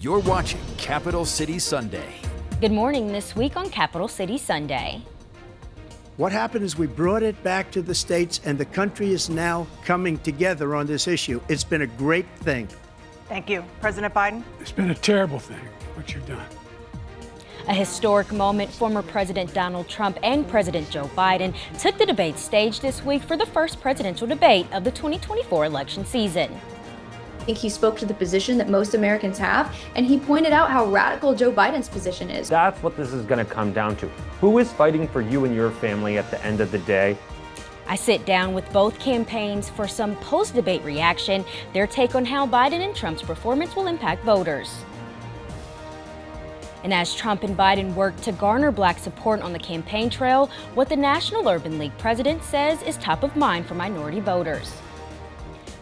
You're watching Capital City Sunday. Good morning. This week on Capital City Sunday. What happened is we brought it back to the states, and the country is now coming together on this issue. It's been a great thing. Thank you. President Biden? It's been a terrible thing, what you've done. A historic moment. Former President Donald Trump and President Joe Biden took the debate stage this week for the first presidential debate of the 2024 election season. I think he spoke to the position that most Americans have, and he pointed out how radical Joe Biden's position is. That's what this is going to come down to. Who is fighting for you and your family at the end of the day? I sit down with both campaigns for some post-debate reaction, their take on how Biden and Trump's performance will impact voters. And as Trump and Biden work to garner black support on the campaign trail, what the National Urban League president says is top of mind for minority voters.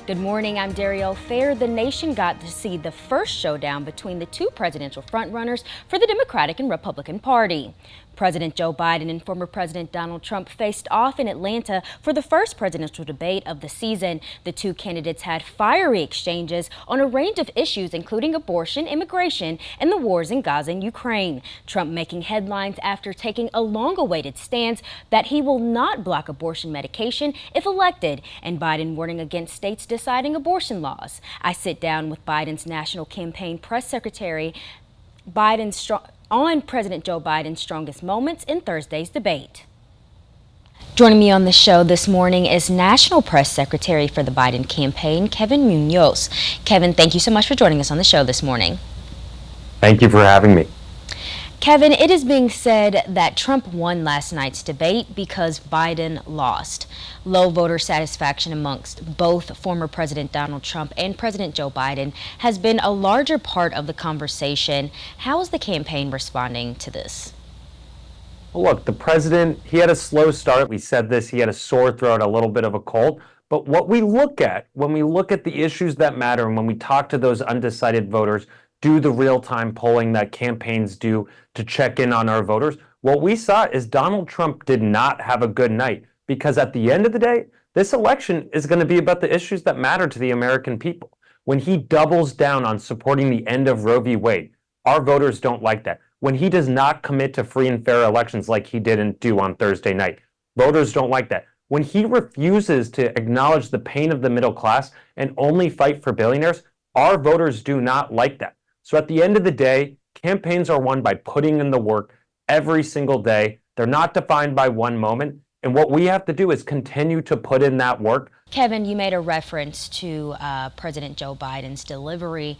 Good morning, I'm Darielle Fair. The nation got to see the first showdown between the two presidential frontrunners for the Democratic and Republican Party. President Joe Biden and former President Donald Trump faced off in Atlanta for the first presidential debate of the season. The two candidates had fiery exchanges on a range of issues, including abortion, immigration, and the wars in Gaza and Ukraine. Trump making headlines after taking a long-awaited stance that he will not block abortion medication if elected, and Biden warning against states deciding abortion laws. I sit down with Biden's national campaign press secretary, on President Joe Biden's strongest moments in Thursday's debate. Joining me on the show this morning is National Press Secretary for the Biden campaign, Kevin Munoz. Kevin, thank you so much for joining us on the show this morning. Thank you for having me. Kevin, it is being said that Trump won last night's debate because Biden lost. Low voter satisfaction amongst both former President Donald Trump and President Joe Biden has been a larger part of the conversation. How is the campaign responding to this? Well, look, the president, he had a slow start. We said this, he had a sore throat, a little bit of a cold. But what we look at, when we look at the issues that matter and when we talk to those undecided voters, do the real-time polling that campaigns do to check in on our voters, what we saw is Donald Trump did not have a good night, because at the end of the day, this election is going to be about the issues that matter to the American people. When he doubles down on supporting the end of Roe v. Wade, our voters don't like that. When he does not commit to free and fair elections like he didn't do on Thursday night, voters don't like that. When he refuses to acknowledge the pain of the middle class and only fight for billionaires, our voters do not like that. So at the end of the day, campaigns are won by putting in the work every single day. They're not defined by one moment. And what we have to do is continue to put in that work. Kevin, you made a reference to President Joe Biden's delivery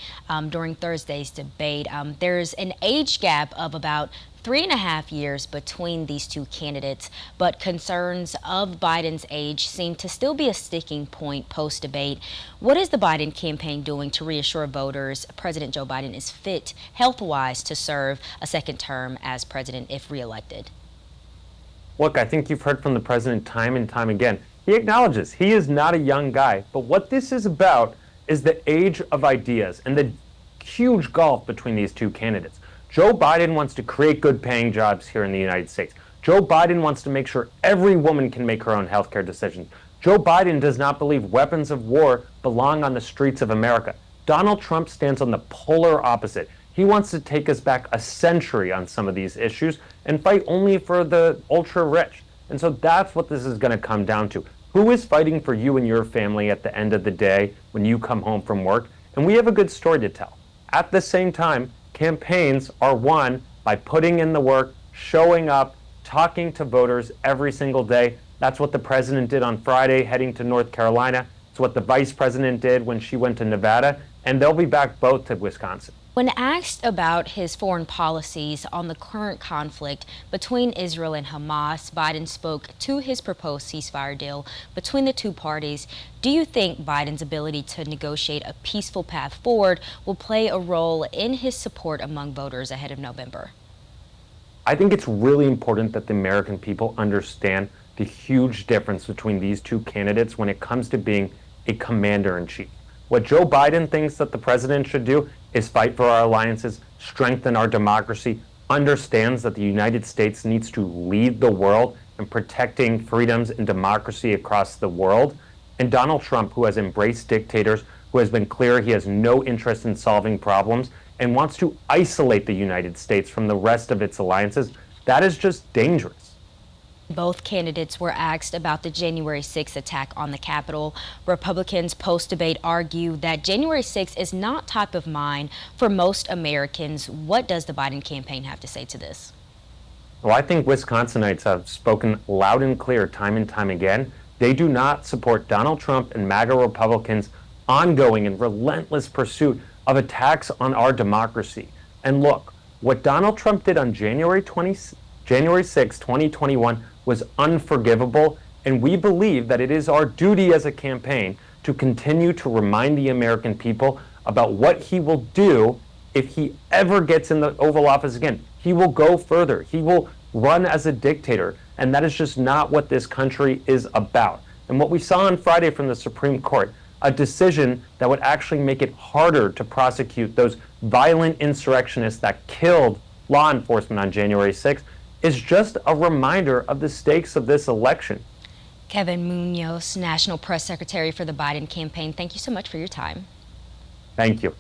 during Thursday's debate. There's an age gap of about 3.5 years between these two candidates, but concerns of Biden's age seem to still be a sticking point post-debate. What is the Biden campaign doing to reassure voters President Joe Biden is fit, health-wise, to serve a second term as president if reelected? Look, I think you've heard from the president time and time again. He acknowledges he is not a young guy, but what this is about is the age of ideas and the huge gulf between these two candidates. Joe Biden wants to create good paying jobs here in the United States. Joe Biden wants to make sure every woman can make her own healthcare decisions. Joe Biden does not believe weapons of war belong on the streets of America. Donald Trump stands on the polar opposite. He wants to take us back a century on some of these issues and fight only for the ultra rich. And so that's what this is going to come down to. Who is fighting for you and your family at the end of the day when you come home from work? And we have a good story to tell. At the same time, campaigns are won by putting in the work, showing up, talking to voters every single day. That's what the president did on Friday, heading to North Carolina. It's what the vice president did when she went to Nevada. And they'll be back both to Wisconsin. When asked about his foreign policies on the current conflict between Israel and Hamas, Biden spoke to his proposed ceasefire deal between the two parties. Do you think Biden's ability to negotiate a peaceful path forward will play a role in his support among voters ahead of November? I think it's really important that the American people understand the huge difference between these two candidates when it comes to being a commander-in-chief. What Joe Biden thinks that the president should do is fight for our alliances, strengthen our democracy, understands that the United States needs to lead the world in protecting freedoms and democracy across the world. And Donald Trump, who has embraced dictators, who has been clear he has no interest in solving problems, and wants to isolate the United States from the rest of its alliances, that is just dangerous. Both candidates were asked about the January 6th attack on the Capitol. Republicans post-debate argue that January 6th is not top of mind for most Americans. What does the Biden campaign have to say to this? Well, I think Wisconsinites have spoken loud and clear time and time again. They do not support Donald Trump and MAGA Republicans' ongoing and relentless pursuit of attacks on our democracy. And look, what Donald Trump did on January 6, 2021 was unforgivable, and we believe that it is our duty as a campaign to continue to remind the American people about what he will do if he ever gets in the Oval Office again. He will go further. He will run as a dictator, and that is just not what this country is about. And what we saw on Friday from the Supreme Court, a decision that would actually make it harder to prosecute those violent insurrectionists that killed law enforcement on January 6th, is just a reminder of the stakes of this election. Kevin Munoz, National Press Secretary for the Biden campaign, thank you so much for your time. Thank you.